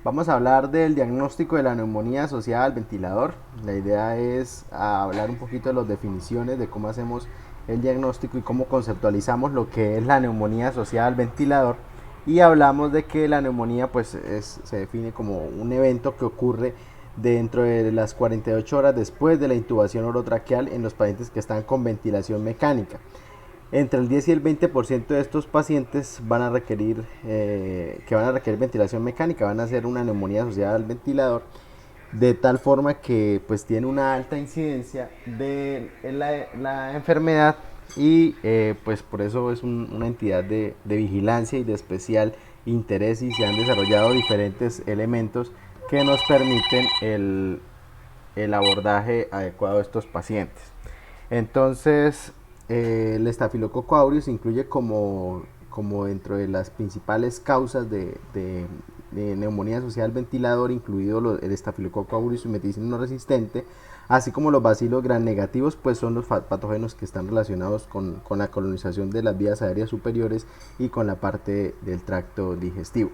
Vamos a hablar del diagnóstico de la neumonía asociada al ventilador. La idea es hablar un poquito de las definiciones de cómo hacemos el diagnóstico y cómo conceptualizamos lo que es la neumonía asociada al ventilador. Y hablamos de que la neumonía se define como un evento que ocurre dentro de las 48 horas después de la intubación orotraqueal en los pacientes que están con ventilación mecánica. Entre el 10 y el 20% de estos pacientes van a requerir ventilación mecánica, van a hacer una neumonía asociada al ventilador, de tal forma que pues tiene una alta incidencia de la enfermedad y pues por eso es una entidad de vigilancia y de especial interés, y se han desarrollado diferentes elementos que nos permiten el abordaje adecuado de estos pacientes. Entonces, el estafilococo aureus incluye como dentro de las principales causas de neumonía asociada al ventilador, incluido el estafilococo aureus y meticilina no resistente, así como los bacilos gram negativos, pues son los patógenos que están relacionados con la colonización de las vías aéreas superiores y con la parte del tracto digestivo.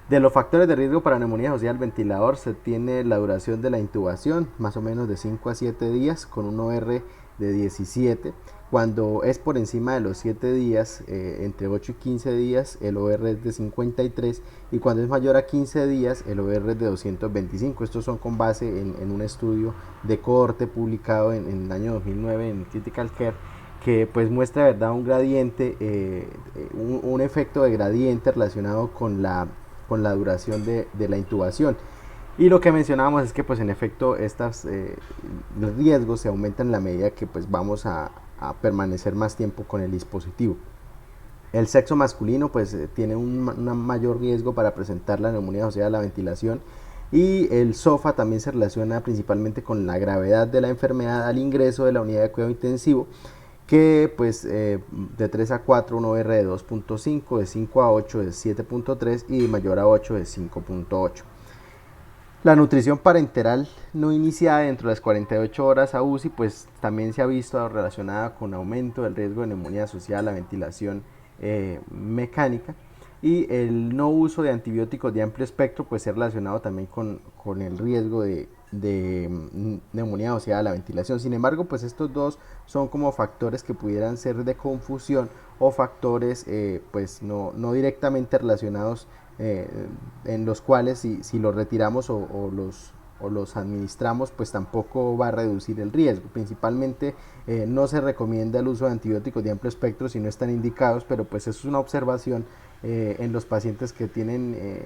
De los factores de riesgo para neumonía asociada al ventilador se tiene la duración de la intubación, más o menos de 5 a 7 días, con un OR de 17. Cuando es por encima de los 7 días, entre 8 y 15 días, el OR es de 53, y cuando es mayor a 15 días, el OR es de 225. Estos son con base en un estudio de cohorte publicado en el año 2009 en Critical Care, que pues muestra, ¿verdad?, un gradiente, un efecto de gradiente relacionado con la duración de la intubación. Y lo que mencionábamos es que pues en efecto los riesgos se aumentan en la medida que pues vamos a permanecer más tiempo con el dispositivo. El sexo masculino pues tiene un mayor riesgo para presentar la neumonía asociada a la ventilación, y el SOFA también se relaciona principalmente con la gravedad de la enfermedad al ingreso de la unidad de cuidado intensivo, que pues de 3 a 4 un OR de 2.5, de 5 a 8 de 7.3 y de mayor a 8 de 5.8. La nutrición parenteral no iniciada dentro de las 48 horas a UCI pues también se ha visto relacionada con aumento del riesgo de neumonía asociada a la ventilación mecánica, y el no uso de antibióticos de amplio espectro pues se ha relacionado también con el riesgo de neumonía asociada a la ventilación. Sin embargo, pues estos dos son como factores que pudieran ser de confusión, o factores pues no directamente relacionados, eh, en los cuales si los retiramos o los administramos pues tampoco va a reducir el riesgo. Principalmente no se recomienda el uso de antibióticos de amplio espectro si no están indicados, pero pues eso es una observación en los pacientes que tienen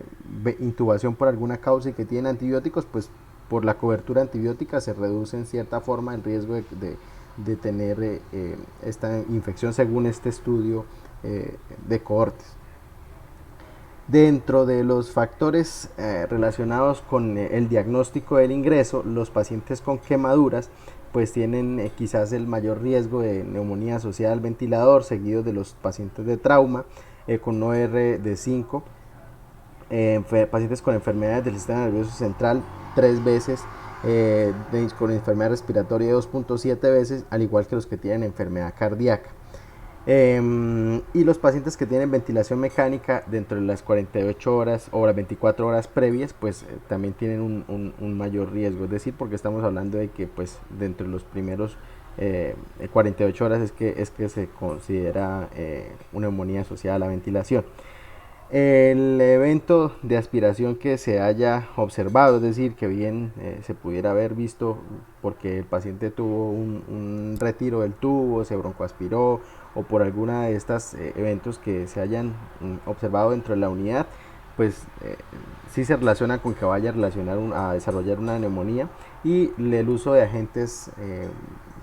intubación por alguna causa y que tienen antibióticos, pues por la cobertura antibiótica se reduce en cierta forma el riesgo de tener esta infección, según este estudio de cohortes. Dentro de los factores relacionados con el diagnóstico del ingreso, los pacientes con quemaduras pues tienen quizás el mayor riesgo de neumonía asociada al ventilador, seguidos de los pacientes de trauma con OR de 5, pacientes con enfermedades del sistema nervioso central 3 veces, con enfermedad respiratoria 2.7 veces, al igual que los que tienen enfermedad cardíaca. Y los pacientes que tienen ventilación mecánica dentro de las 48 horas o las 24 horas previas, pues también tienen un mayor riesgo. Es decir, porque estamos hablando de que pues dentro de los primeros 48 horas es que se considera una neumonía asociada a la ventilación. El evento de aspiración que se haya observado, es decir, que bien se pudiera haber visto porque el paciente tuvo un retiro del tubo, se broncoaspiró, o por alguna de estos eventos que se hayan observado dentro de la unidad, pues sí se relaciona con que vaya a a desarrollar una neumonía, y el uso de agentes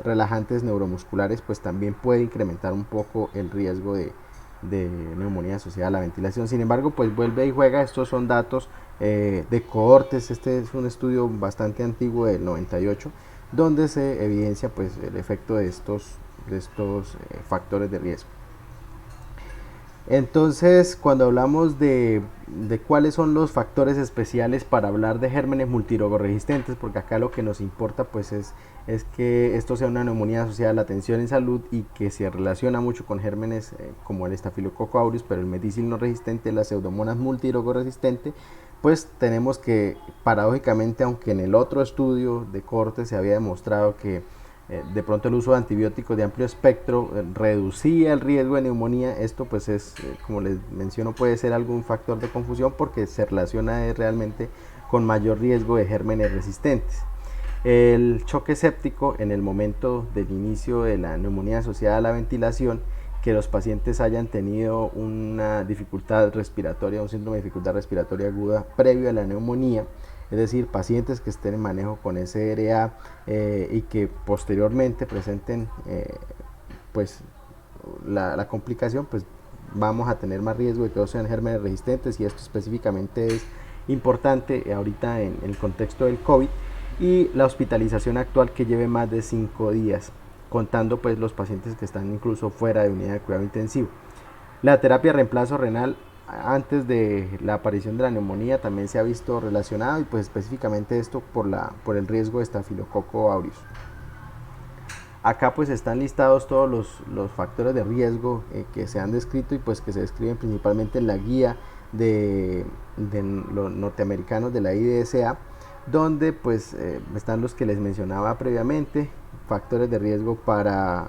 relajantes neuromusculares pues también puede incrementar un poco el riesgo de neumonía asociada a la ventilación. Sin embargo, pues vuelve y juega. Estos son datos de cohortes. Este es un estudio bastante antiguo del 98, donde se evidencia pues el efecto de estos factores de riesgo. Entonces, cuando hablamos de cuáles son los factores especiales para hablar de gérmenes multirogoresistentes, porque acá lo que nos importa pues es que esto sea una neumonía asociada a la atención en salud y que se relaciona mucho con gérmenes como el estafilococo aureus, pero el meticil no resistente, la pseudomonas multirogoresistente, pues tenemos que, paradójicamente, aunque en el otro estudio de corte se había demostrado que de pronto el uso de antibióticos de amplio espectro reducía el riesgo de neumonía, esto pues es, como les menciono, puede ser algún factor de confusión porque se relaciona realmente con mayor riesgo de gérmenes resistentes. El choque séptico en el momento del inicio de la neumonía asociada a la ventilación, que los pacientes hayan tenido una dificultad respiratoria, un síndrome de dificultad respiratoria aguda previo a la neumonía, es decir, pacientes que estén en manejo con SRA y que posteriormente presenten pues la complicación, pues vamos a tener más riesgo de que sean gérmenes resistentes, y esto específicamente es importante ahorita en el contexto del COVID, y la hospitalización actual que lleve más de 5 días, contando pues los pacientes que están incluso fuera de unidad de cuidado intensivo. La terapia de reemplazo renal antes de la aparición de la neumonía también se ha visto relacionado, y pues específicamente esto por el riesgo de estafilococo aureus. Acá pues están listados todos los factores de riesgo que se han descrito y pues que se describen principalmente en la guía de los norteamericanos de la IDSA, donde pues están los que les mencionaba previamente, factores de riesgo para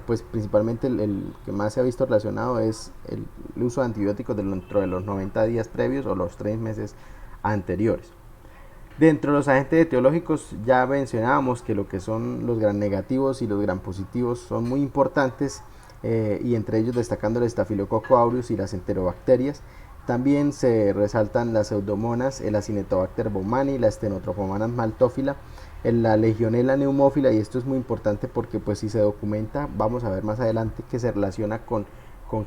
pues principalmente el que más se ha visto relacionado es el uso de antibióticos dentro de los 90 días previos o los 3 meses anteriores. Dentro de los agentes etiológicos ya mencionábamos que lo que son los gram negativos y los gram positivos son muy importantes, y entre ellos destacando el estafilococo aureus y las enterobacterias. También se resaltan las pseudomonas, el Acinetobacter baumannii, la Stenotrophomonas maltophilia, la Legionella pneumófila, y esto es muy importante porque pues si se documenta, vamos a ver más adelante que se relaciona con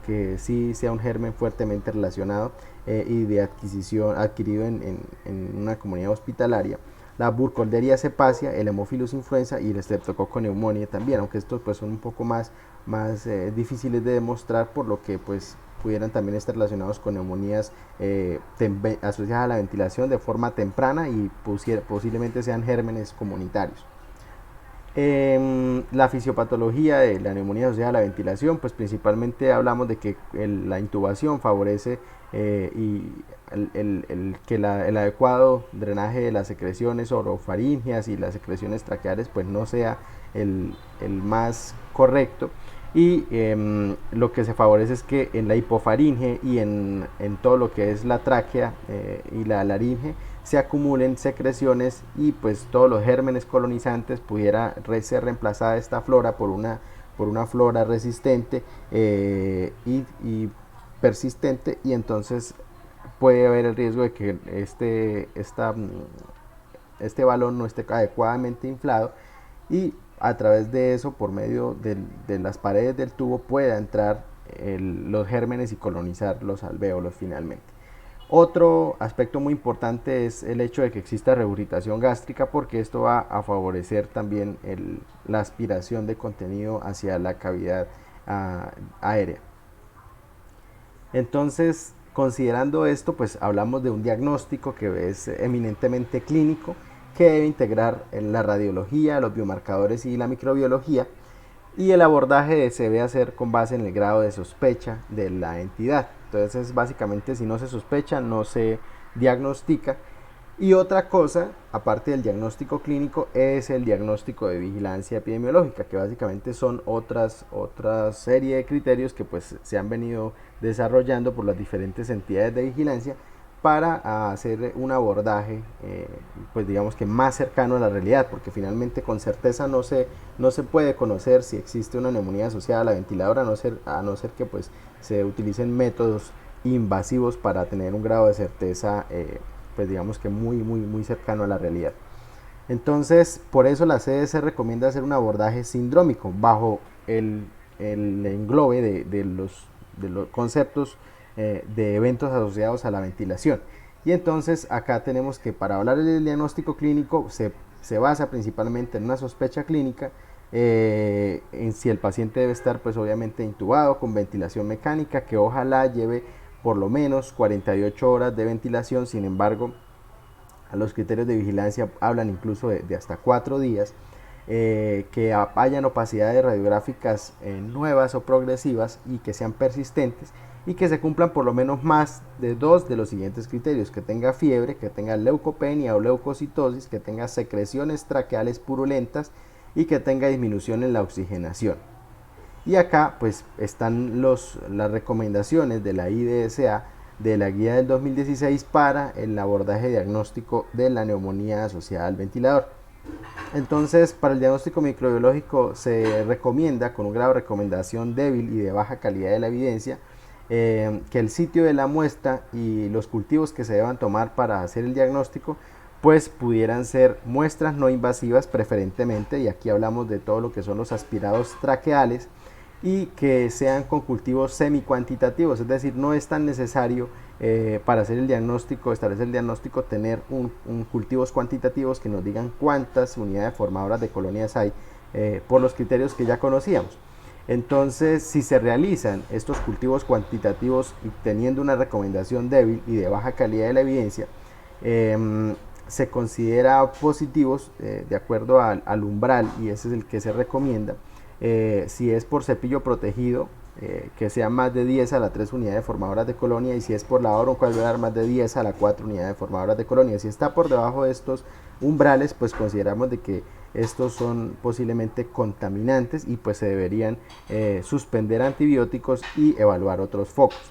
que sí sea un germen fuertemente relacionado y de adquisición adquirido en una comunidad hospitalaria. La Burkholderia cepacia, el Haemophilus influenza y el Streptococcus pneumoniae también, aunque estos pues son un poco más difíciles de demostrar, por lo que pues pudieran también estar relacionados con neumonías asociadas a la ventilación de forma temprana y posiblemente sean gérmenes comunitarios. La fisiopatología de la neumonía asociada a la ventilación, pues principalmente hablamos de que la intubación favorece y el adecuado drenaje de las secreciones orofaringeas y las secreciones traqueales pues no sea el más correcto, y lo que se favorece es que en la hipofaringe y en todo lo que es la tráquea y la laringe se acumulen secreciones, y pues todos los gérmenes colonizantes pudiera ser reemplazada esta flora por una flora resistente y persistente, y entonces puede haber el riesgo de que este balón no esté adecuadamente inflado, y a través de eso, por medio de las paredes del tubo, pueda entrar los gérmenes y colonizar los alvéolos finalmente. Otro aspecto muy importante es el hecho de que exista regurgitación gástrica, porque esto va a favorecer también la aspiración de contenido hacia la cavidad aérea. Entonces, considerando esto, pues hablamos de un diagnóstico que es eminentemente clínico, que debe integrar la radiología, los biomarcadores y la microbiología, y el abordaje se debe hacer con base en el grado de sospecha de la entidad. Entonces, básicamente, si no se sospecha, no se diagnostica. Y otra cosa, aparte del diagnóstico clínico, es el diagnóstico de vigilancia epidemiológica, que básicamente son otra serie de criterios que pues se han venido desarrollando por las diferentes entidades de vigilancia para hacer un abordaje pues digamos que más cercano a la realidad, porque finalmente con certeza no se puede conocer si existe una neumonía asociada a la ventiladora, a no ser que pues se utilicen métodos invasivos para tener un grado de certeza pues digamos que muy cercano a la realidad. Entonces, por eso la CDC recomienda hacer un abordaje sindrómico bajo el englobe de los conceptos de eventos asociados a la ventilación. Y entonces acá tenemos que, para hablar del diagnóstico clínico, se basa principalmente en una sospecha clínica, en si el paciente debe estar pues obviamente intubado con ventilación mecánica, que ojalá lleve por lo menos 48 horas de ventilación. Sin embargo, los criterios de vigilancia hablan incluso de hasta 4 días. que hayan opacidades radiográficas nuevas o progresivas y que sean persistentes y que se cumplan por lo menos más de dos de los siguientes criterios: que tenga fiebre, que tenga leucopenia o leucocitosis, que tenga secreciones traqueales purulentas y que tenga disminución en la oxigenación. Y acá pues están las recomendaciones de la IDSA de la guía del 2016 para el abordaje diagnóstico de la neumonía asociada al ventilador. Entonces, para el diagnóstico microbiológico se recomienda, con un grado de recomendación débil y de baja calidad de la evidencia, que el sitio de la muestra y los cultivos que se deban tomar para hacer el diagnóstico pues pudieran ser muestras no invasivas preferentemente, y aquí hablamos de todo lo que son los aspirados traqueales, y que sean con cultivos semi-cuantitativos, es decir, no es tan necesario para hacer el diagnóstico, establecer el diagnóstico, tener cultivos cuantitativos que nos digan cuántas unidades formadoras de colonias hay por los criterios que ya conocíamos. Entonces, si se realizan estos cultivos cuantitativos y teniendo una recomendación débil y de baja calidad de la evidencia, se considera positivos de acuerdo al umbral, y ese es el que se recomienda. Si es por cepillo protegido, que sea más de 10 a la 3 unidades formadoras de colonia, y si es por lavado broncoalveolar, más de 10 a la 4 unidades formadoras de colonia. Si está por debajo de estos umbrales, pues consideramos de que estos son posiblemente contaminantes y pues se deberían suspender antibióticos y evaluar otros focos.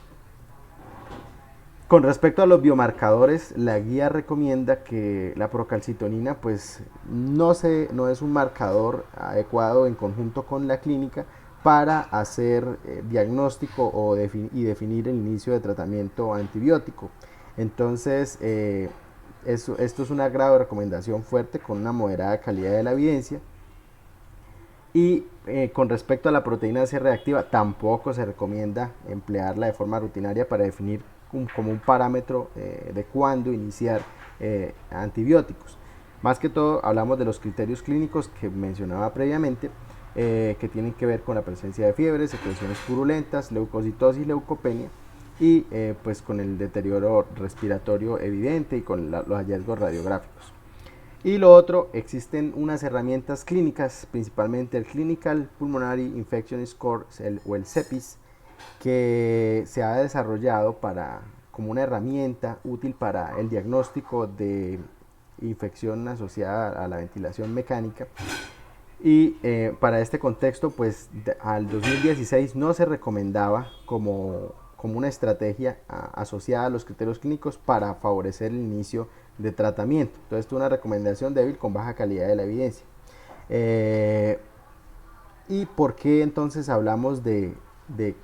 Con respecto a los biomarcadores, la guía recomienda que la procalcitonina pues no es un marcador adecuado en conjunto con la clínica para hacer diagnóstico y definir el inicio de tratamiento antibiótico. Entonces, esto es una grado de recomendación fuerte con una moderada calidad de la evidencia. Y con respecto a la proteína C reactiva, tampoco se recomienda emplearla de forma rutinaria para definir como un parámetro de cuándo iniciar antibióticos. Más que todo hablamos de los criterios clínicos que mencionaba previamente, que tienen que ver con la presencia de fiebre, secreciones purulentas, leucocitosis, leucopenia, y pues con el deterioro respiratorio evidente y con los hallazgos radiográficos. Y lo otro, existen unas herramientas clínicas, principalmente el Clinical Pulmonary Infection Score o el CEPIS, que se ha desarrollado como una herramienta útil para el diagnóstico de infección asociada a la ventilación mecánica. Y para este contexto, pues al 2016 no se recomendaba como una estrategia asociada a los criterios clínicos para favorecer el inicio de tratamiento. Entonces, es una recomendación débil con baja calidad de la evidencia. ¿Y por qué entonces hablamos de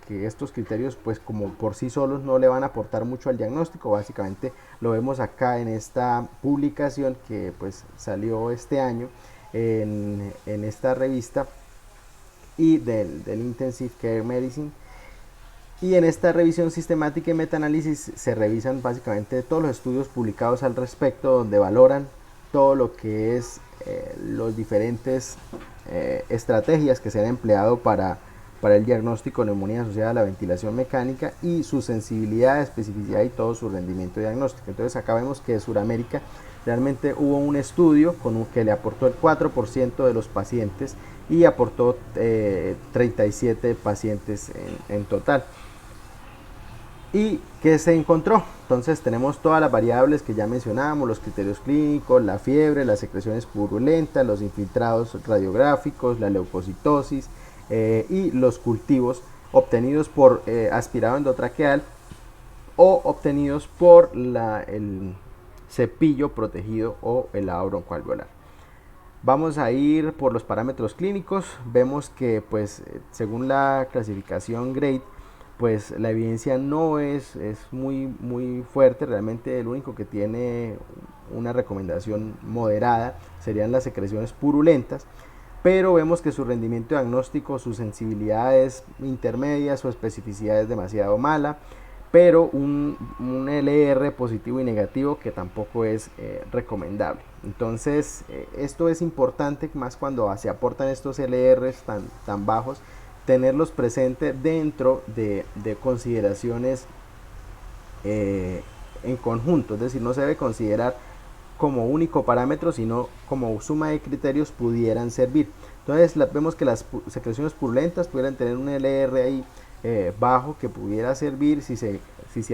que estos criterios pues como por sí solos no le van a aportar mucho al diagnóstico? Básicamente lo vemos acá en esta publicación que pues salió este año en esta revista y del Intensive Care Medicine. Y en esta revisión sistemática y metaanálisis se revisan básicamente todos los estudios publicados al respecto, donde valoran todo lo que es los diferentes estrategias que se han empleado para el diagnóstico de neumonía asociada a la ventilación mecánica, y su sensibilidad, especificidad y todo su rendimiento diagnóstico. Entonces acá vemos que de Sudamérica realmente hubo un estudio que le aportó el 4% de los pacientes y aportó 37 pacientes en total. ¿Y qué se encontró? Entonces tenemos todas las variables que ya mencionábamos, los criterios clínicos, la fiebre, las secreciones purulentas, los infiltrados radiográficos, la leucocitosis y los cultivos obtenidos por aspirado endotraqueal o obtenidos por el cepillo protegido o el lavado broncoalveolar. Vamos a ir por los parámetros clínicos. Vemos que pues según la clasificación GRADE, pues la evidencia no es muy fuerte. Realmente el único que tiene una recomendación moderada serían las secreciones purulentas, pero vemos que su rendimiento diagnóstico, su sensibilidad es intermedia, su especificidad es demasiado mala, pero un LR positivo y negativo que tampoco es recomendable. Entonces esto es importante, más cuando se aportan estos LRs tan bajos, tenerlos presentes dentro de consideraciones en conjunto. Es decir, no se debe considerar como único parámetro, sino como suma de criterios pudieran servir. Entonces vemos que las secreciones purulentas pudieran tener un LR ahí bajo que pudiera servir si se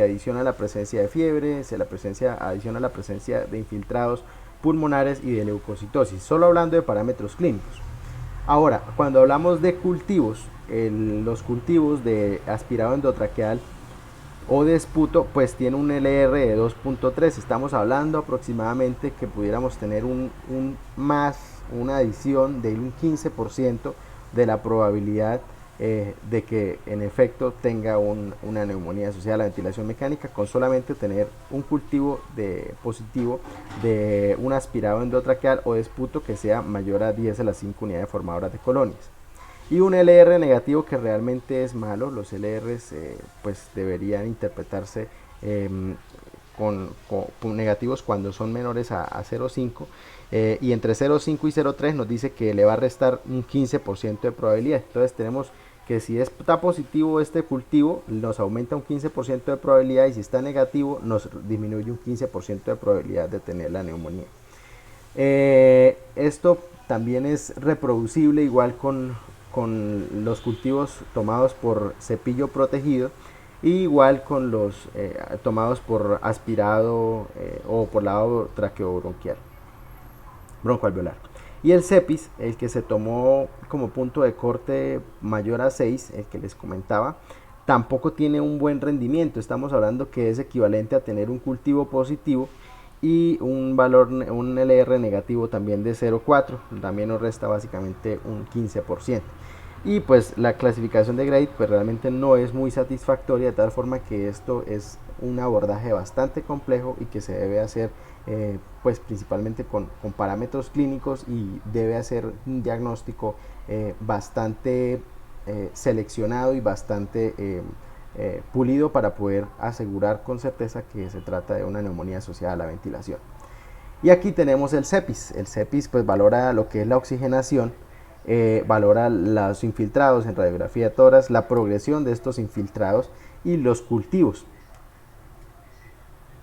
adiciona la presencia de fiebre, si adiciona la presencia de infiltrados pulmonares y de leucocitosis, solo hablando de parámetros clínicos. Ahora, cuando hablamos de cultivos, los cultivos de aspirado endotraqueal o de esputo, pues tiene un LR de 2.3. Estamos hablando aproximadamente que pudiéramos tener una adición de un 15% de la probabilidad de que en efecto tenga una neumonía asociada a la ventilación mecánica con solamente tener un cultivo positivo de un aspirado endotraqueal o de esputo que sea mayor a 10 a las 5 unidades formadoras de colonias. Y un LR negativo que realmente es malo. Los LRs pues deberían interpretarse con negativos cuando son menores a 0,5 y entre 0,5 y 0,3 nos dice que le va a restar un 15% de probabilidad. Entonces tenemos que si está positivo este cultivo nos aumenta un 15% de probabilidad, y si está negativo nos disminuye un 15% de probabilidad de tener la neumonía. Esto también es reproducible igual con los cultivos tomados por cepillo protegido, y igual con los tomados por aspirado o por lavado broncoalveolar. Y el CEPIS, el que se tomó como punto de corte mayor a 6, el que les comentaba, tampoco tiene un buen rendimiento. Estamos hablando que es equivalente a tener un cultivo positivo y un LR negativo también de 0,4, también nos resta básicamente un 15%. Y pues la clasificación de Grade pues realmente no es muy satisfactoria, de tal forma que esto es un abordaje bastante complejo y que se debe hacer pues principalmente con parámetros clínicos, y debe hacer un diagnóstico bastante seleccionado y bastante pulido para poder asegurar con certeza que se trata de una neumonía asociada a la ventilación. Y aquí tenemos el CEPIS. El CEPIS pues valora lo que es la oxigenación, valora los infiltrados en radiografía de tórax, la progresión de estos infiltrados y los cultivos.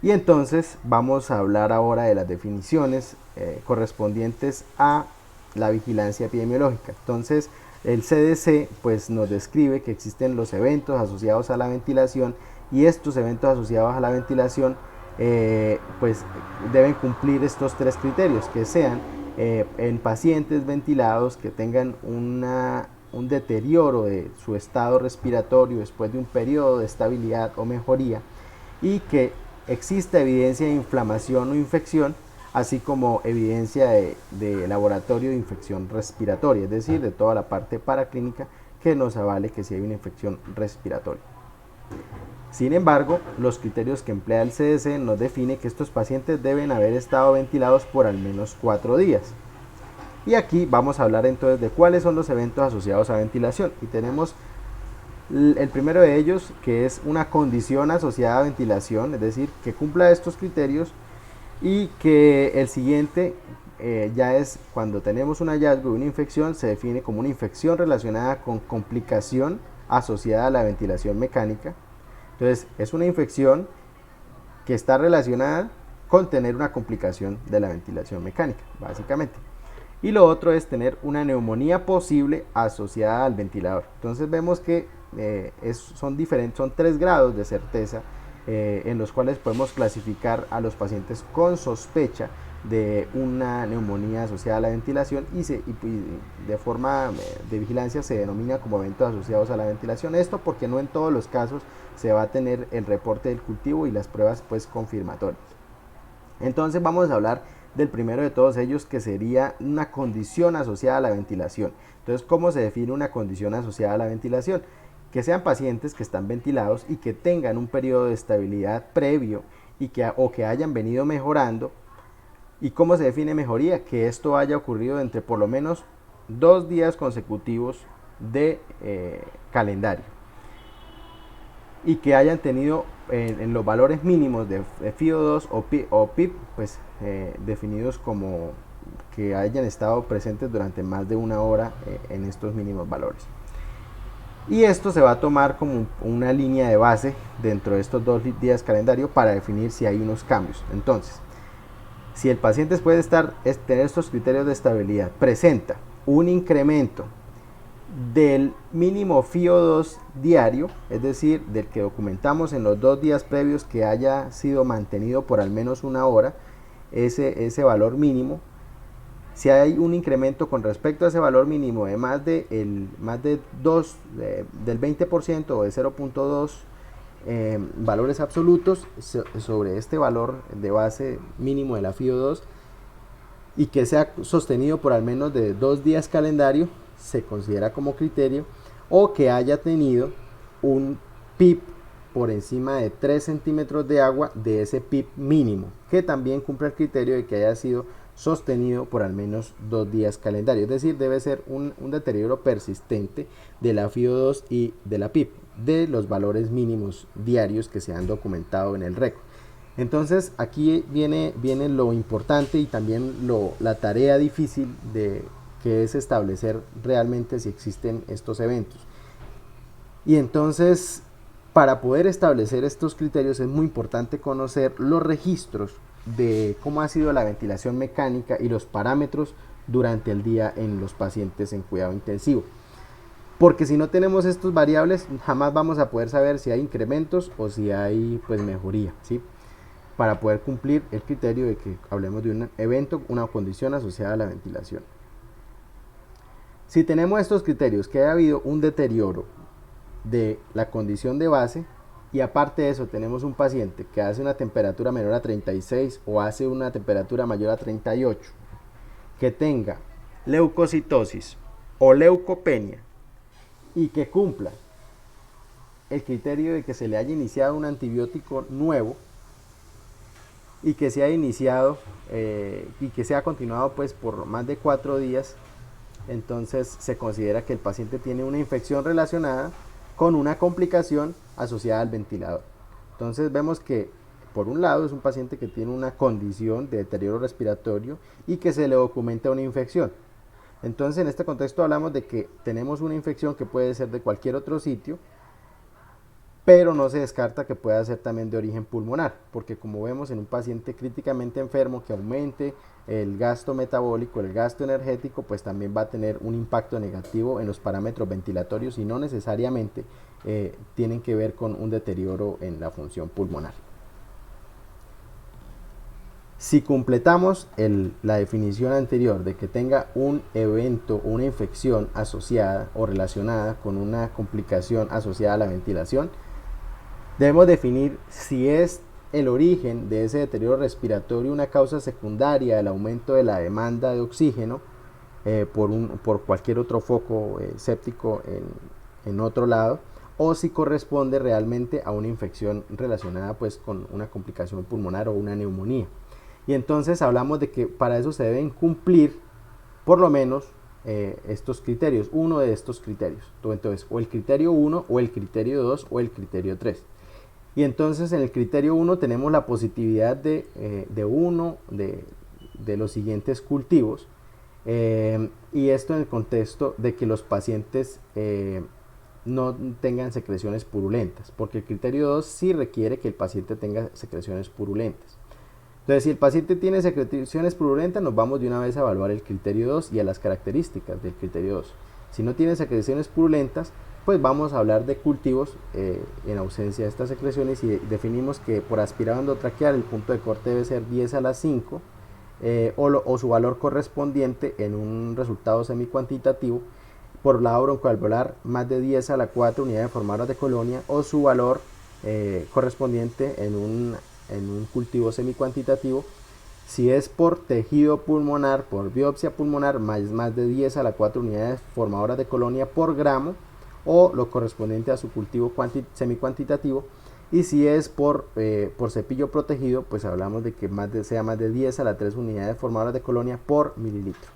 Y entonces vamos a hablar ahora de las definiciones correspondientes a la vigilancia epidemiológica. Entonces el CDC pues nos describe que existen los eventos asociados a la ventilación, y estos eventos asociados a la ventilación pues deben cumplir estos tres criterios: que sean en pacientes ventilados que tengan un deterioro de su estado respiratorio después de un periodo de estabilidad o mejoría, y que exista evidencia de inflamación o infección, así como evidencia de laboratorio de infección respiratoria, es decir, de toda la parte paraclínica que nos avale que sí hay una infección respiratoria. Sin embargo, los criterios que emplea el CDC nos define que estos pacientes deben haber estado ventilados por al menos 4 días. Y aquí vamos a hablar entonces de cuáles son los eventos asociados a ventilación. Y tenemos el primero de ellos, que es una condición asociada a ventilación, es decir, que cumpla estos criterios, y que el siguiente ya es cuando tenemos un hallazgo de una infección, se define como una infección relacionada con complicación asociada a la ventilación mecánica. Entonces es una infección que está relacionada con tener una complicación de la ventilación mecánica, básicamente. Y lo otro es tener una neumonía posible asociada al ventilador. Entonces vemos que son 3 grados de certeza en los cuales podemos clasificar a los pacientes con sospecha de una neumonía asociada a la ventilación, y de forma de vigilancia se denomina como eventos asociados a la ventilación. Esto porque no en todos los casos se va a tener el reporte del cultivo y las pruebas pues confirmatorias. Entonces vamos a hablar del primero de todos ellos, que sería una condición asociada a la ventilación. Entonces, ¿cómo se define una condición asociada a la ventilación? Que sean pacientes que están ventilados y que tengan un periodo de estabilidad previo o que hayan venido mejorando. ¿Y cómo se define mejoría? Que esto haya ocurrido entre por lo menos 2 días consecutivos de calendario, y que hayan tenido en los valores mínimos de FIO2 o PIP pues definidos como que hayan estado presentes durante más de 1 hora en estos mínimos valores. Y esto se va a tomar como una línea de base dentro de estos 2 días calendario para definir si hay unos cambios. Entonces, Si el paciente después de tener estos criterios de estabilidad presenta un incremento del mínimo FiO2 diario, es decir, del que documentamos en los 2 días previos que haya sido mantenido por al menos una hora, ese valor mínimo, si hay un incremento con respecto a ese valor mínimo de más de 2, del 20% o de 0.2 valores absolutos sobre este valor de base mínimo de la FiO2 y que sea sostenido por al menos de 2 días calendario, se considera como criterio, o que haya tenido un PIB por encima de 3 centímetros de agua de ese PIB mínimo, que también cumple el criterio de que haya sido sostenido por al menos 2 días calendario, es decir, debe ser un deterioro persistente de la FiO2 y de la PIB, de los valores mínimos diarios que se han documentado en el récord. Entonces aquí viene lo importante y también la tarea difícil que es establecer realmente si existen estos eventos. Y entonces, para poder establecer estos criterios es muy importante conocer los registros de cómo ha sido la ventilación mecánica y los parámetros durante el día en los pacientes en cuidado intensivo. Porque si no tenemos estos variables, jamás vamos a poder saber si hay incrementos o si hay mejoría, ¿sí? Para poder cumplir el criterio de que hablemos de un evento, una condición asociada a la ventilación. Si tenemos estos criterios, que haya habido un deterioro de la condición de base y aparte de eso tenemos un paciente que hace una temperatura menor a 36 o hace una temperatura mayor a 38, que tenga leucocitosis o leucopenia y que cumpla el criterio de que se le haya iniciado un antibiótico nuevo y que se haya iniciado y que sea continuado por más de 4 días, entonces se considera que el paciente tiene una infección relacionada con una complicación asociada al ventilador. Entonces vemos que por un lado es un paciente que tiene una condición de deterioro respiratorio y que se le documenta una infección. Entonces en este contexto hablamos de que tenemos una infección que puede ser de cualquier otro sitio, pero no se descarta que pueda ser también de origen pulmonar, porque como vemos en un paciente críticamente enfermo que aumente el gasto metabólico, el gasto energético, pues también va a tener un impacto negativo en los parámetros ventilatorios y no necesariamente tienen que ver con un deterioro en la función pulmonar. Si completamos la definición anterior de que tenga un evento o una infección asociada o relacionada con una complicación asociada a la ventilación, debemos definir si es el origen de ese deterioro respiratorio una causa secundaria del aumento de la demanda de oxígeno por cualquier otro foco séptico en otro lado, o si corresponde realmente a una infección relacionada con una complicación pulmonar o una neumonía. Y entonces hablamos de que para eso se deben cumplir por lo menos estos criterios, uno de estos criterios. Entonces, o el criterio 1, o el criterio 2, o el criterio 3. Y entonces en el criterio 1 tenemos la positividad de uno de los siguientes cultivos, y esto en el contexto de que los pacientes no tengan secreciones purulentas, porque el criterio 2 sí requiere que el paciente tenga secreciones purulentas. Entonces, si el paciente tiene secreciones purulentas, nos vamos de una vez a evaluar el criterio 2 y a las características del criterio 2. Si no tiene secreciones purulentas, pues vamos a hablar de cultivos en ausencia de estas secreciones, y definimos que por aspirado endotraqueal el punto de corte debe ser 10 a la 5 o su valor correspondiente en un resultado semicuantitativo, por lado broncoalveolar más de 10 a la 4 unidades formadoras de colonia, o su valor correspondiente en un cultivo semicuantitativo si es por tejido pulmonar, por biopsia pulmonar, más de 10 a la 4 unidades formadoras de colonia por gramo, o lo correspondiente a su cultivo semicuantitativo. Y si es por cepillo protegido, pues hablamos de que sea más de 10 a la 3 unidades formadoras de colonia por mililitro.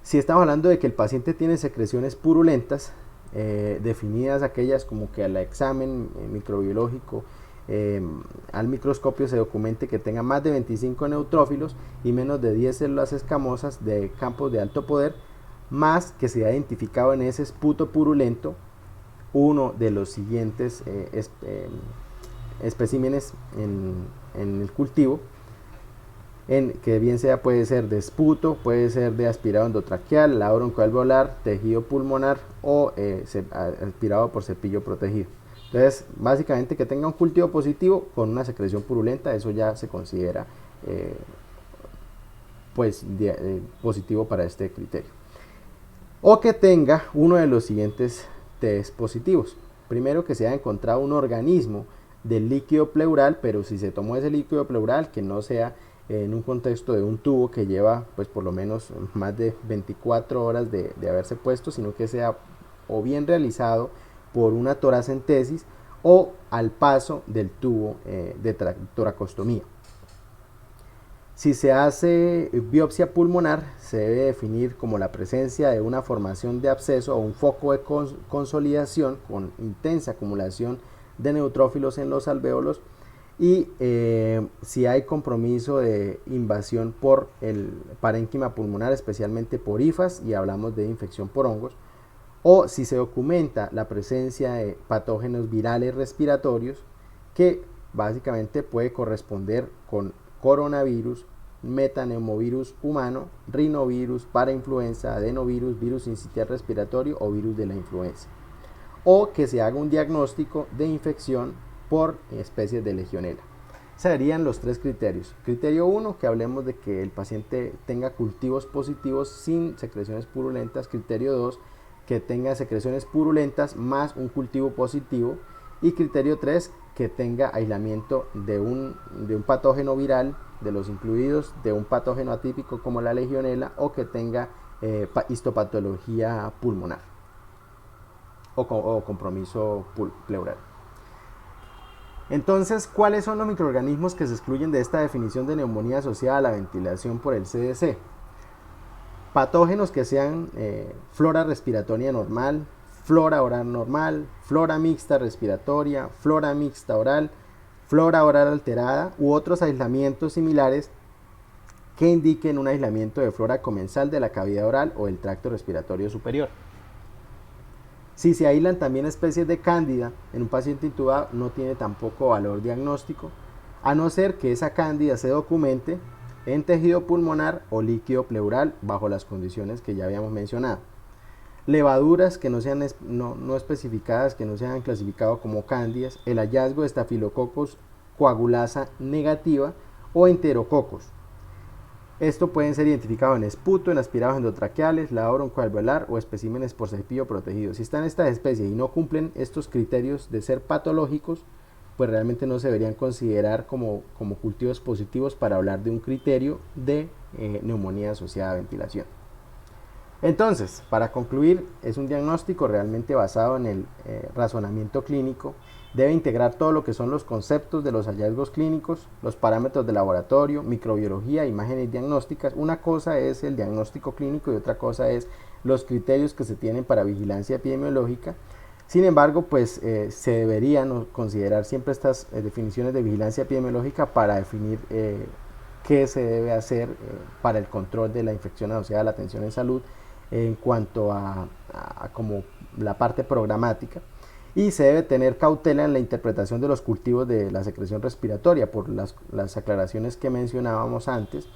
Si estamos hablando de que el paciente tiene secreciones purulentas, definidas aquellas como que al examen microbiológico al microscopio se documente que tenga más de 25 neutrófilos y menos de 10 células escamosas de campos de alto poder, más que se ha identificado en ese esputo purulento uno de los siguientes especímenes en el cultivo, que bien sea puede ser de esputo, puede ser de aspirado endotraqueal, la broncoalveolar, tejido pulmonar o aspirado por cepillo protegido. Entonces, básicamente que tenga un cultivo positivo con una secreción purulenta, eso ya se considera positivo para este criterio. O que tenga uno de los siguientes test positivos. Primero, que se haya encontrado un organismo del líquido pleural, pero si se tomó ese líquido pleural, que no sea en un contexto de un tubo que lleva pues por lo menos más de 24 horas de haberse puesto, sino que sea o bien realizado por una toracentesis o al paso del tubo de toracostomía. Si se hace biopsia pulmonar, se debe definir como la presencia de una formación de absceso o un foco de consolidación con intensa acumulación de neutrófilos en los alvéolos y si hay compromiso de invasión por el parénquima pulmonar, especialmente por hifas, y hablamos de infección por hongos, o si se documenta la presencia de patógenos virales respiratorios que básicamente puede corresponder con coronavirus, metaneumovirus humano, rinovirus, parainfluenza, adenovirus, virus sincitial respiratorio o virus de la influenza, o que se haga un diagnóstico de infección por especies de legionela. Serían los tres criterios. Criterio 1, que hablemos de que el paciente tenga cultivos positivos sin secreciones purulentas. Criterio 2, que tenga secreciones purulentas más un cultivo positivo. Y criterio 3, que tenga aislamiento de un patógeno viral, de los incluidos, de un patógeno atípico como la legionela, o que tenga histopatología pulmonar o compromiso pleural. Entonces, ¿cuáles son los microorganismos que se excluyen de esta definición de neumonía asociada a la ventilación por el CDC? Patógenos que sean flora respiratoria normal, flora oral normal, flora mixta respiratoria, flora mixta oral, flora oral alterada u otros aislamientos similares que indiquen un aislamiento de flora comensal de la cavidad oral o el tracto respiratorio superior. Si se aíslan también especies de cándida en un paciente intubado, no tiene tampoco valor diagnóstico, a no ser que esa cándida se documente en tejido pulmonar o líquido pleural bajo las condiciones que ya habíamos mencionado. Levaduras que no sean no especificadas, que no se hayan clasificado como cándidas, el hallazgo de Staphylococcus coagulasa negativa o enterococos. Esto pueden ser identificados en esputo, en aspirados endotraqueales, lavado broncoalveolar o especímenes por cepillo protegido. Si están estas especies y no cumplen estos criterios de ser patológicos, pues realmente no se deberían considerar como cultivos positivos para hablar de un criterio de neumonía asociada a ventilación. Entonces, para concluir, es un diagnóstico realmente basado en el razonamiento clínico. Debe integrar todo lo que son los conceptos de los hallazgos clínicos, los parámetros de laboratorio, microbiología, imágenes diagnósticas. Una cosa es el diagnóstico clínico y otra cosa es los criterios que se tienen para vigilancia epidemiológica. Sin embargo, pues se deberían considerar siempre estas definiciones de vigilancia epidemiológica para definir qué se debe hacer para el control de la infección asociada a la atención en salud en cuanto a como la parte programática. Y se debe tener cautela en la interpretación de los cultivos de la secreción respiratoria por las aclaraciones que mencionábamos antes.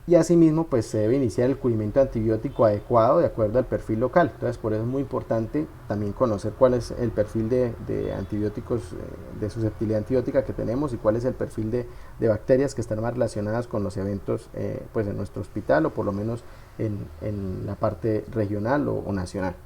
Y asimismo, pues se debe iniciar el cubrimiento antibiótico adecuado de acuerdo al perfil local. Entonces, por eso es muy importante también conocer cuál es el perfil de antibióticos, de susceptibilidad antibiótica que tenemos y cuál es el perfil de bacterias que están más relacionadas con los eventos pues en nuestro hospital o por lo menos en la parte regional o nacional.